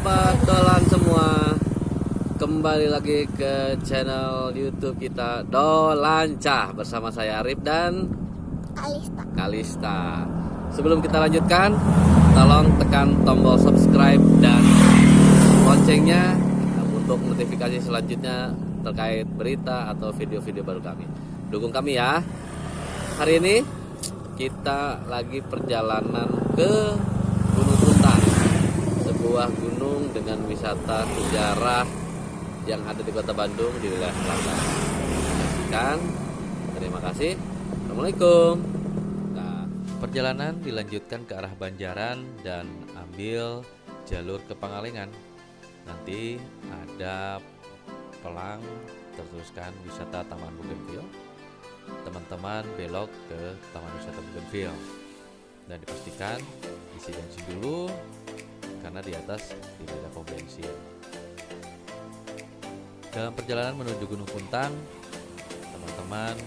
sahabat dolan semua, kembali lagi ke channel YouTube kita Dolancah bersama saya Arif dan Kalista. Sebelum kita lanjutkan, tolong tekan tombol subscribe dan loncengnya untuk notifikasi selanjutnya terkait berita atau video-video baru kami. Dukung kami ya. Hari ini kita lagi perjalanan ke Gunung Puntang, sebuah gunung dengan wisata sejarah yang ada di Kota Bandung di wilayah selatan. Saksikan. Terima kasih. Assalamualaikum. Nah, perjalanan dilanjutkan ke arah Banjaran dan ambil jalur ke Pangalengan. Nanti ada pelang teruskan wisata Taman Bougainville. Teman-teman belok ke Taman Wisata Bougainville dan dipastikan isi bensin dulu karena di atas tidak ada pom bensin. Dalam perjalanan menuju Gunung Puntang, teman-teman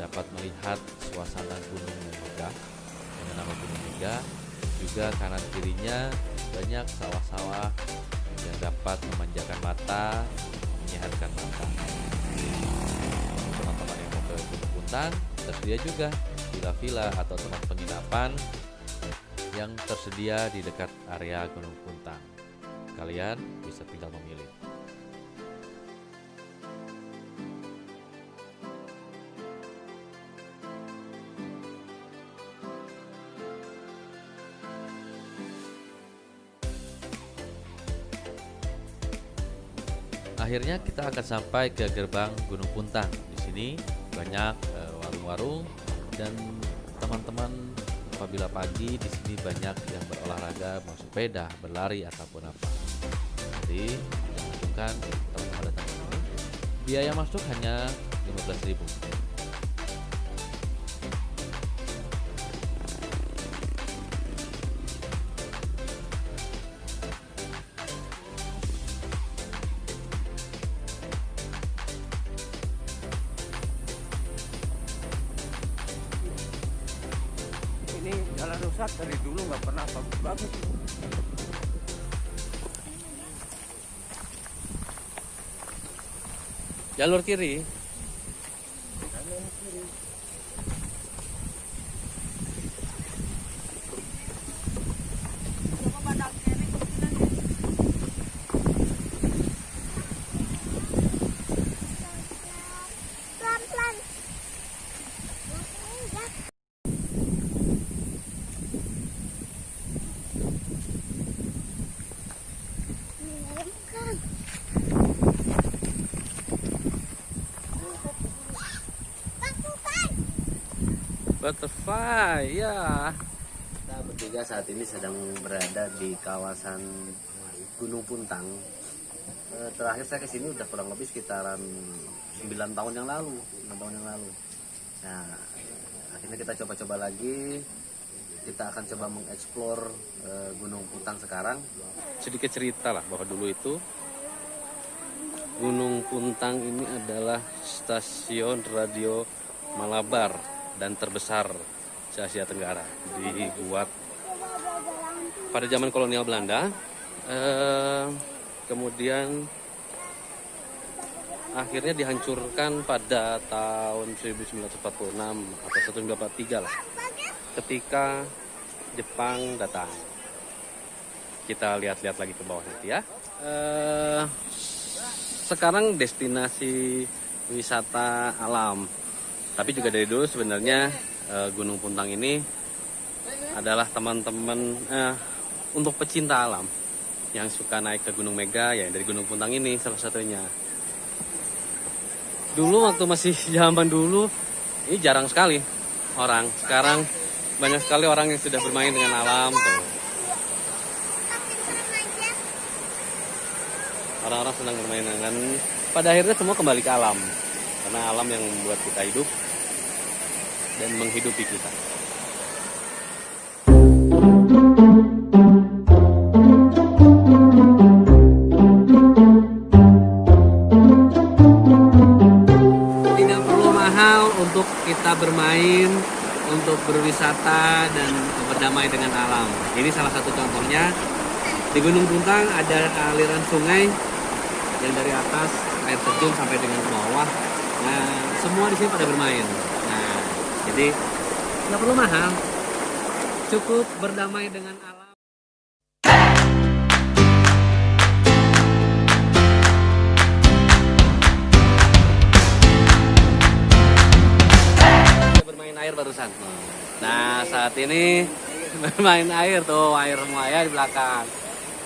dapat melihat suasana gunung yang megah dengan nama Gunung Megah. Juga kanan kirinya banyak sawah-sawah yang dapat memanjakan mata, menyehatkan mata. Teman-teman yang mau ke Gunung Puntang, tersedia juga villa-villa atau tempat penginapan yang tersedia di dekat area Gunung Puntang. Kalian bisa tinggal memilih. Akhirnya kita akan sampai ke gerbang Gunung Puntang. Di sini banyak warung-warung dan teman-teman apabila pagi di sini banyak yang berolahraga, mau sepeda, berlari ataupun apa. Jadi jangan sungkan teman-teman datang ke sini. Biaya masuk hanya 15.000. Ini jalan rusak dari dulu nggak pernah bagus-bagus. Jalur kiri. Butterfly, ya. Kita bertiga saat ini sedang berada di kawasan Gunung Puntang. Terakhir saya kesini udah kurang lebih sekitaran 9 tahun yang lalu, 6 tahun yang lalu. Nah, akhirnya kita coba-coba lagi. Kita akan coba mengeksplor Gunung Puntang sekarang. Sedikit cerita lah bahwa dulu itu Gunung Puntang ini adalah stasiun radio Malabar dan terbesar se Asia Tenggara, dibuat pada zaman kolonial Belanda. Kemudian akhirnya dihancurkan pada tahun 1946 atau 1943 lah, ketika Jepang datang. Kita lihat-lihat lagi ke bawah nanti ya. Sekarang destinasi wisata alam. Tapi juga dari dulu sebenarnya Gunung Puntang ini adalah teman-teman untuk pecinta alam yang suka naik ke Gunung Mega, ya dari Gunung Puntang ini salah satunya. Dulu waktu masih zaman dulu ini jarang sekali orang. Sekarang banyak sekali orang yang sudah bermain dengan alam. Tuh. Orang-orang senang bermain dengan. Pada akhirnya semua kembali ke alam. Karena alam yang membuat kita hidup dan menghidupi kita. Tidak perlu mahal untuk kita bermain, untuk berwisata dan berdamai dengan alam. Ini salah satu contohnya Di Gunung Puntang ada aliran sungai yang dari atas air terjun sampai dengan bawah. Nah, semua di sini pada bermain. Nah, jadi nggak perlu mahal, cukup berdamai dengan alam. Bermain air barusan. Nah, saat ini bermain air tuh, air semua ya di belakang.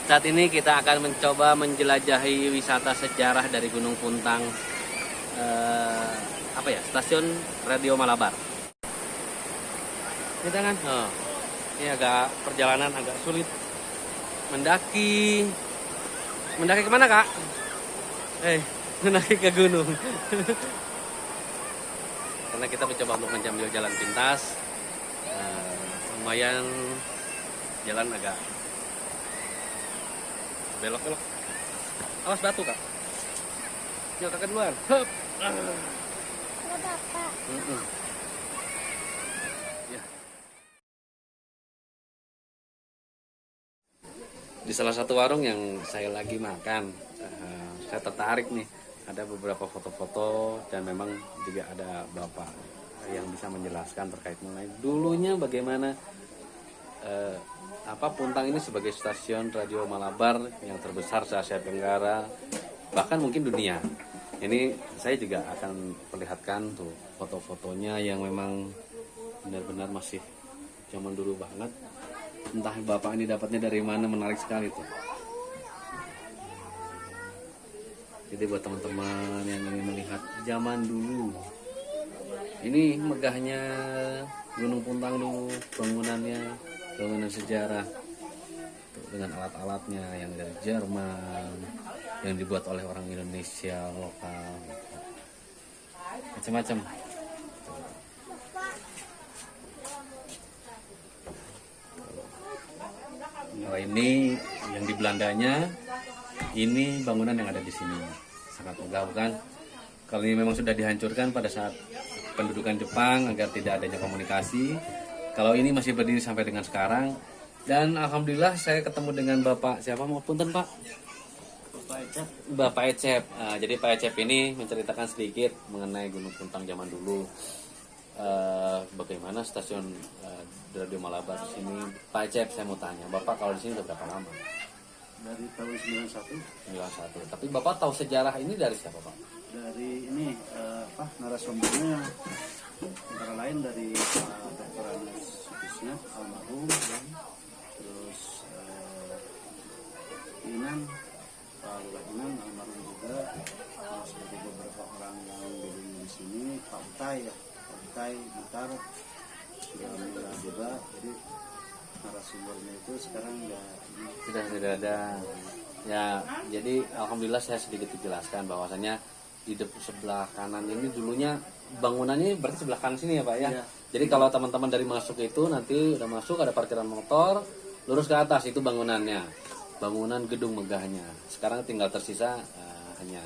Saat ini kita akan mencoba menjelajahi wisata sejarah dari Gunung Puntang, stasiun Radio Malabar. Kita kan, ini agak perjalanan agak sulit. Mendaki kemana kak? Mendaki ke gunung. Karena kita mencoba untuk mengambil jalan pintas, lumayan jalan agak belok-belok. Awas batu kak. Yuk kakak duluan. Hup. Ya. Di salah satu warung yang saya lagi makan, saya tertarik nih. Ada beberapa foto-foto dan memang juga ada bapak yang bisa menjelaskan terkait mengenai dulunya bagaimana Puntang ini sebagai stasiun radio Malabar yang terbesar se Asia Tenggara, bahkan mungkin dunia. Ini saya juga akan perlihatkan tuh foto-fotonya yang memang benar-benar masih zaman dulu banget. Entah bapak ini dapatnya dari mana, menarik sekali tuh. Jadi buat teman-teman yang ingin melihat zaman dulu, ini megahnya Gunung Puntang dulu, bangunan sejarah tuh, dengan alat-alatnya yang dari Jerman, yang dibuat oleh orang Indonesia lokal, macam-macam. Kalau ini yang di Belandanya, ini bangunan yang ada di sini, sangat megah bukan? Kalau ini memang sudah dihancurkan pada saat pendudukan Jepang agar tidak adanya komunikasi. Kalau ini masih berdiri sampai dengan sekarang. Dan alhamdulillah saya ketemu dengan Bapak siapa mau punten Pak? Bapak Ecep. Jadi Pak Ecep ini menceritakan sedikit mengenai Gunung Puntang zaman dulu. Bagaimana stasiun Radio Malabar di sini. Pak Ecep, saya mau tanya, Bapak kalau di sini udah berapa lama? Dari tahun 91. Tapi Bapak tahu sejarah ini dari siapa Pak? Dari ini narasumbernya antara lain dari Dr. Anas Sutisna almarhum, terus Inan, Pak Lurah Inan almarhum juga, terus dari beberapa orang yang dulu di sini, Pak Utai Mutar juga. Jadi narasumbernya itu sekarang ya Sudah ada. Ya, jadi alhamdulillah saya sedikit dijelaskan bahwasanya di sebelah kanan ini dulunya bangunannya berarti sebelah kanan sini ya Pak ya. Iya. Jadi kalau teman-teman dari masuk itu nanti udah masuk ada parkiran motor, lurus ke atas itu bangunannya. Bangunan gedung megahnya. Sekarang tinggal tersisa hanya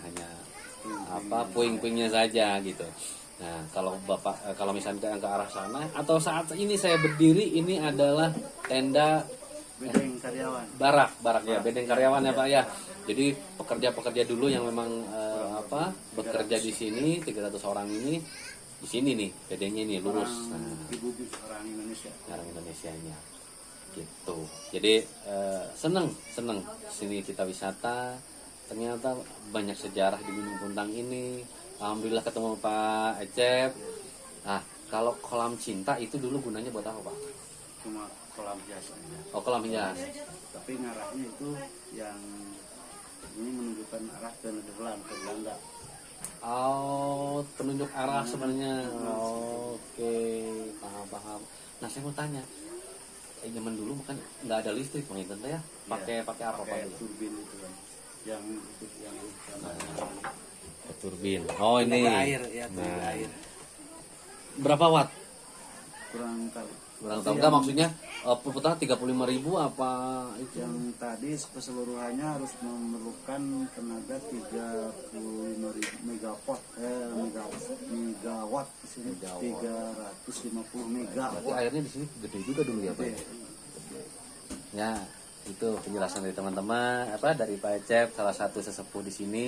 puing-puingnya saja gitu. Nah, kalau misalnya ke arah sana atau saat ini saya berdiri ini adalah tenda bedeng karyawan. Barak ya, bedeng karyawan ya Pak ya. Jadi pekerja-pekerja dulu yang memang bekerja di sini 300 orang ini di sini nih, bedengnya ini lurus. Orang Indonesia. Orang Indonesianya. Gitu. Jadi seneng sini kita wisata. Ternyata banyak sejarah di Gunung Puntang ini. Alhamdulillah ketemu Pak Ecep. Nah, kalau kolam cinta itu dulu gunanya buat apa Pak? Cuma kolam hias aja. Oh, kolam hias. Tapi ngarahnya itu yang ini menunjukkan arah ke Nederland, ke Belanda. Oh, penunjuk arah sebenarnya. Oke, paham. Nah, saya mau tanya. Zaman dulu bukan nggak ada listrik penginten ya? Pakai apa Pak? Turbin itu kan. Yang turbin. Oh, ini. Air ya, air. Berapa watt? Kurang tahu. Enggak maksudnya perputaran 35.000 apa itu? Yang tadi keseluruhannya harus memerlukan tenaga 35.000 megawatt di sini 350 mega. Berarti airnya di sini gede juga dulu ya Pak? Ya. Itu penjelasan dari teman-teman, dari Pak Ecep, salah satu sesepuh di sini.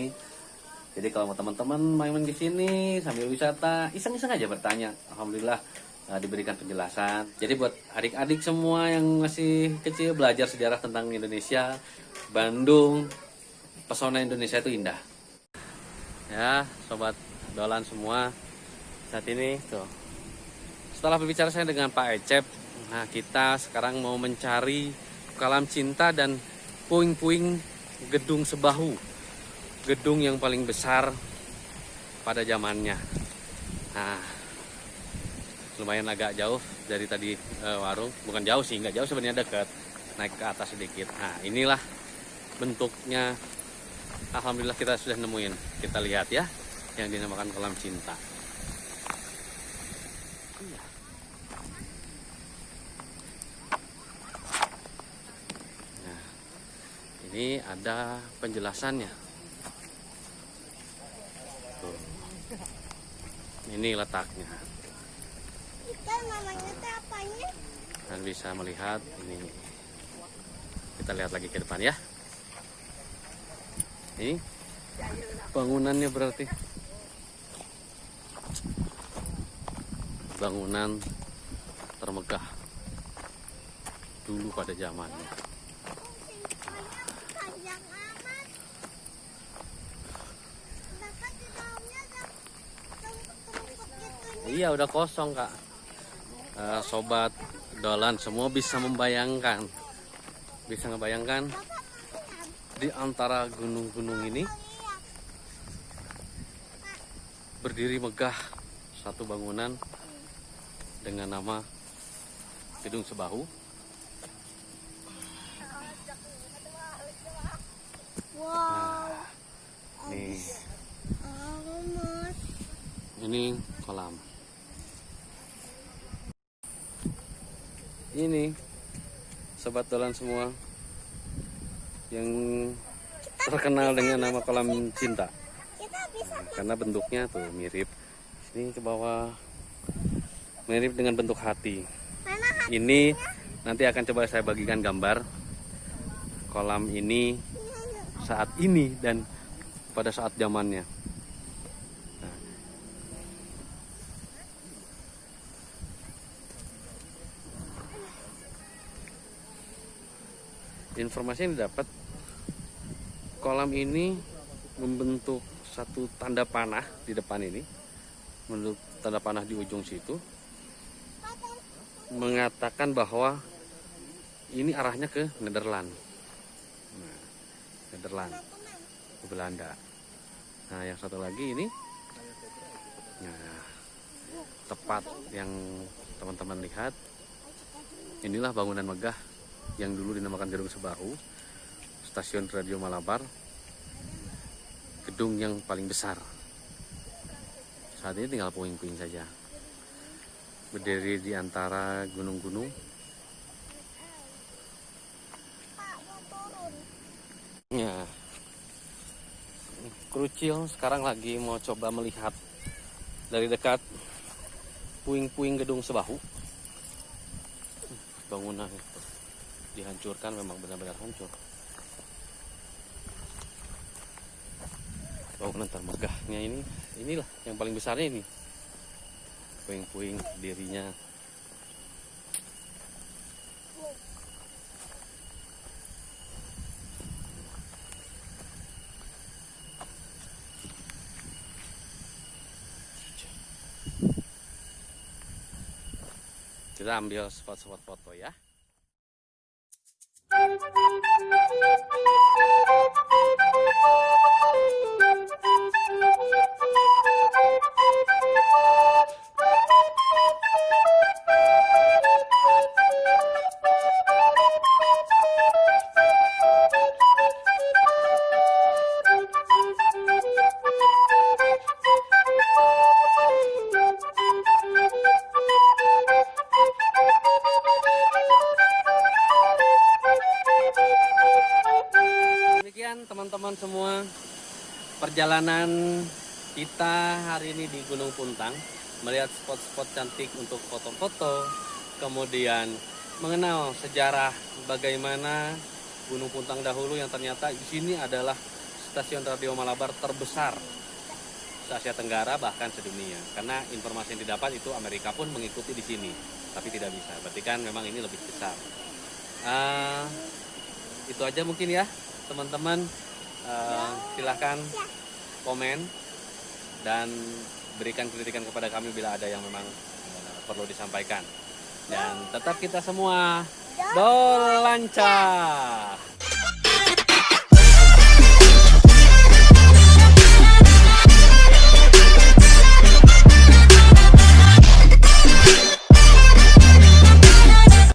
Jadi kalau mau teman-teman main di sini sambil wisata, iseng-iseng aja bertanya. Alhamdulillah diberikan penjelasan. Jadi buat adik-adik semua yang masih kecil belajar sejarah tentang Indonesia, Bandung, pesona Indonesia itu indah. Ya, sobat dolan semua, saat ini tuh. Setelah berbicara saya dengan Pak Ecep, nah kita sekarang mau mencari kolam cinta dan puing-puing gedung Sebahu. Gedung yang paling besar pada zamannya. Nah, lumayan agak jauh dari tadi warung. Bukan jauh sih, nggak jauh sebenarnya, dekat. Naik ke atas sedikit. Nah, inilah bentuknya. Alhamdulillah kita sudah nemuin. Kita lihat ya, yang dinamakan kolam cinta. Nah, ini ada penjelasannya. Tuh. Ini letaknya. Ikan namanya teh apanya? Dan bisa melihat ini. Kita lihat lagi ke depan ya. Ini bangunannya berarti bangunan termegah dulu pada zamannya. Panjang amat. Bahkan di dalamnya ada tumpuk-tumpuk gitu. Iya, udah kosong Kak. Sobat dolan semua bisa membayangkan, di antara gunung-gunung ini berdiri megah satu bangunan dengan nama Gedung Sebahu. Wow. Nih, Amat. ini kolam. Ini sobat dolan semua yang terkenal dengan nama kolam cinta. Kita bisa Karena bentuknya tuh mirip. Ini ke bawah mirip dengan bentuk hati. mana Ini nanti akan coba saya bagikan gambar kolam ini saat ini dan pada saat zamannya. Nah. Informasi yang didapat, kolam ini membentuk satu tanda panah di depan ini, membentuk tanda panah di ujung situ, mengatakan bahwa ini arahnya ke Nederland. Nah, Nederland, ke Belanda. Nah, yang satu lagi ini, nah, tepat yang teman-teman lihat, inilah bangunan megah yang dulu dinamakan Gedung Sebahu, stasiun radio Malabar, gedung yang paling besar. Saat ini tinggal puing-puing saja, berdiri di antara gunung-gunung. Ya, Krucil sekarang lagi mau coba melihat dari dekat puing-puing Gedung Sebahu. Bangunan itu dihancurkan, memang benar-benar hancur. Bangunan termegahnya inilah yang paling besarnya ini. Puing-puing dirinya. Kita ambil spot-spot foto ya. Demikian teman-teman semua, perjalanan kita hari ini di Gunung Puntang, melihat spot-spot cantik untuk foto-foto, kemudian mengenal sejarah bagaimana Gunung Puntang dahulu yang ternyata di sini adalah stasiun radio Malabar terbesar se-Asia Tenggara bahkan sedunia. Karena informasi yang didapat itu Amerika pun mengikuti di sini, tapi tidak bisa. Berarti kan memang ini lebih besar. Itu aja mungkin ya teman-teman. Silahkan komen dan berikan kritikan kepada kami bila ada yang memang perlu disampaikan. Dan tetap kita semua berlancar.